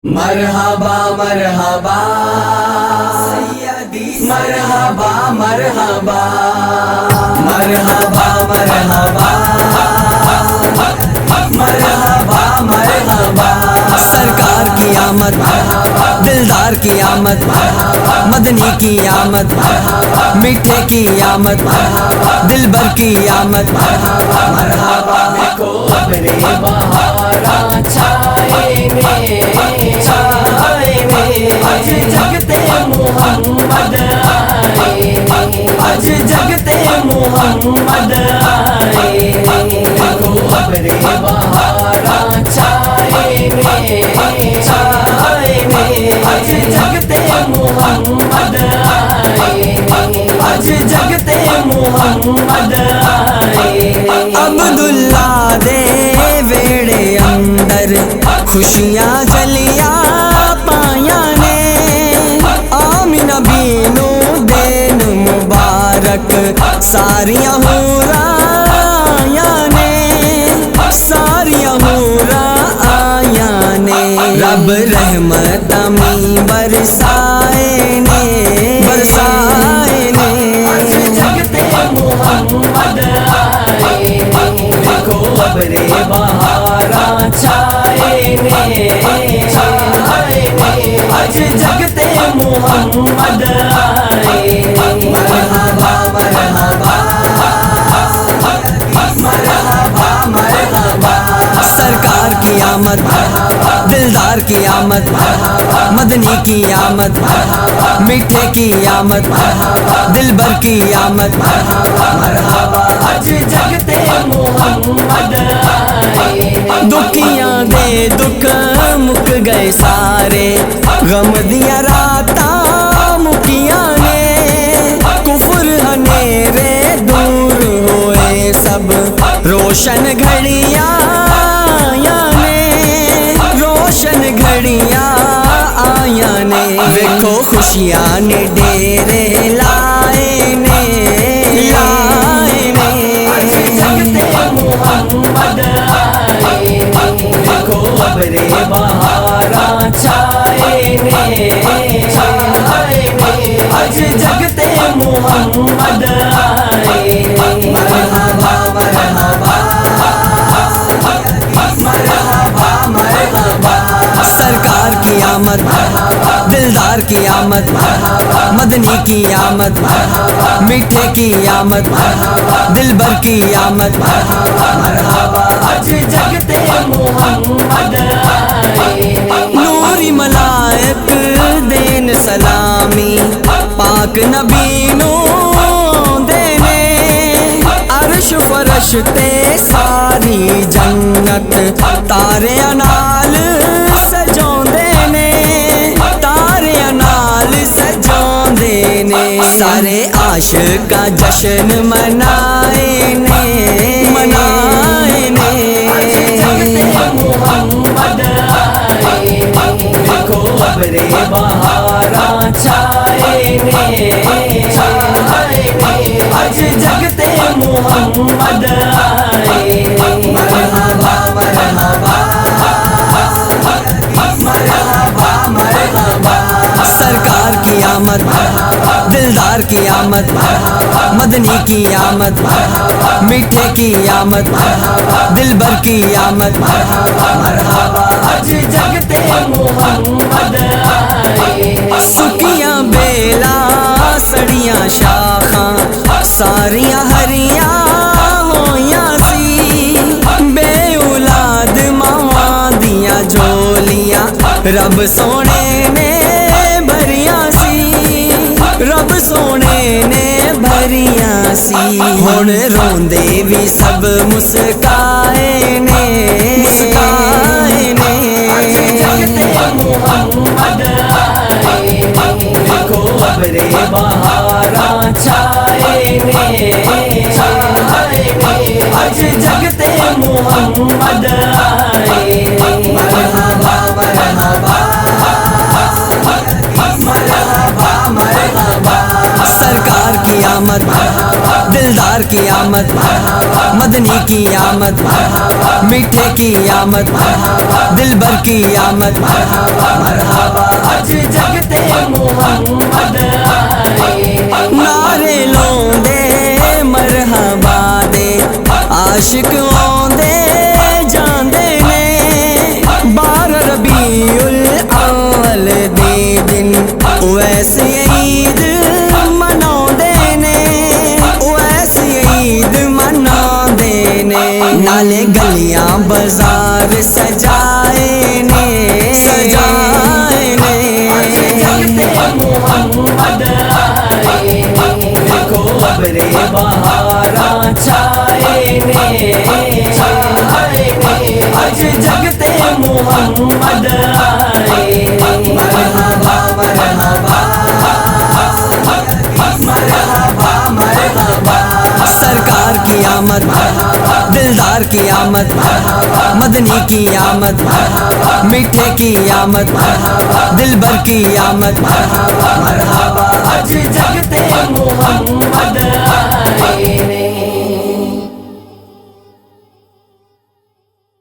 مرحبا مرحبا سیدی مرحبا مرحبا مرحبا مرحبا مرحبا مرحبا سرکار کی آمد دلدار کی آمد مدنی کی آمد میٹھے کی آمد دلبر کی آمد مرحبا دیکھو ابرے بہارا چھائے میں آج جگتے محمد آئے آج جگتے محمد آئے دیکھو ابرے بہارا چھائے میں آج جگتے محمد آئے آج جگتے محمد آئے عبداللہ دے ویڑے اندر خوشیاں جلیاں پایا نے آمینہ بینو دین مبارک ساریاں حورا آیا نے ساریاں حورا آیا نے رب رحمت امی برسائے نے برسائے نے آج جگتے محمد آئے دیکھو ابرے بہارا چھائے میں آج جگتے محمد آئے مرحبا مرحبا مرحبا مرحبا سرکار کی آمد دلدار کی آمد مدنی کی آمد میٹھے کی آمد دلبر کی آمد مرحبا آج جگتے محمد آئے دکھیاں دے دکھ مک گئے سارے غم دیا راتاں مکیاں نے کفر ہنیرے دور ہوئے سب روشن گھڑیاں آیا نے روشن گھڑیاں آیا نے دیکھو خوشیاں نے ڈیرے لائے نے لائے نے آج جگتے محمد آئے دیکھو ابرے بہارا چھائے میں آج جگتے محمد آئے مرحبا مرحبا مرحبا مرحبا سرکار کی آمد دلدار کی آمد مدنی کی آمد میٹھے کی آمد دلبر کی آمد مرحبا آج جگتے محمد آئے نوری ملائک دین سلامی پاک نبی نو دینے عرش فرشتے ساری جنت تارے نال سجوں دینے تارے نال سجوں دینے سارے عاشق کا جشن منائے نے منائے نے محمد آئے دیکھو ابرے بہارا چھائے میں آج جگتے محمد آئے مرحبا مرحبا مرحبا مرحبا سرکار کی آمد دلدار کی آمد مدنی کی آمد میٹھے کی آمد دلبر کی آمد مرحبا آج جگتے محمد آئے سکیاں بیلا سڑیاں شاخاں ساریاں ہریاں ہویاں سی بے اولاد ماواں دیاں جولیاں رب سونے نے بھریاں سی رب سونے نے بھریاں سی ہن روندے بھی سب مسکائے نے مسکائے نے محمد آئے دیکھو ابرے بہارا چھائے میں آج جگتے محمد آئے مرحبا مرحبا مرحبا مرحبا سرکار کی آمد دلدار کی آمد مدنی کی آمد میٹھے کی آمد دلبر کی آمد مرحبا آج جگتے محمد آئے نعرے لوں دے مرحبا دے عاشقوں دے جان دے نے 12 ربیع الاول دے دن ویسے عید منا دینے ویسے عید منا دینے نالے گلیاں بازار سجائے نے محمد آئے دیکھو ابرے بہاراں چھائے نے آج جگتے محمد آئے مرحبا مرحبا مرحبا مرحبا سرکار کی آمد دلدار کی آمد مدنی کی آمد میٹھے کی آمد دلبر کی آمد مرحبا آج جگتے محمد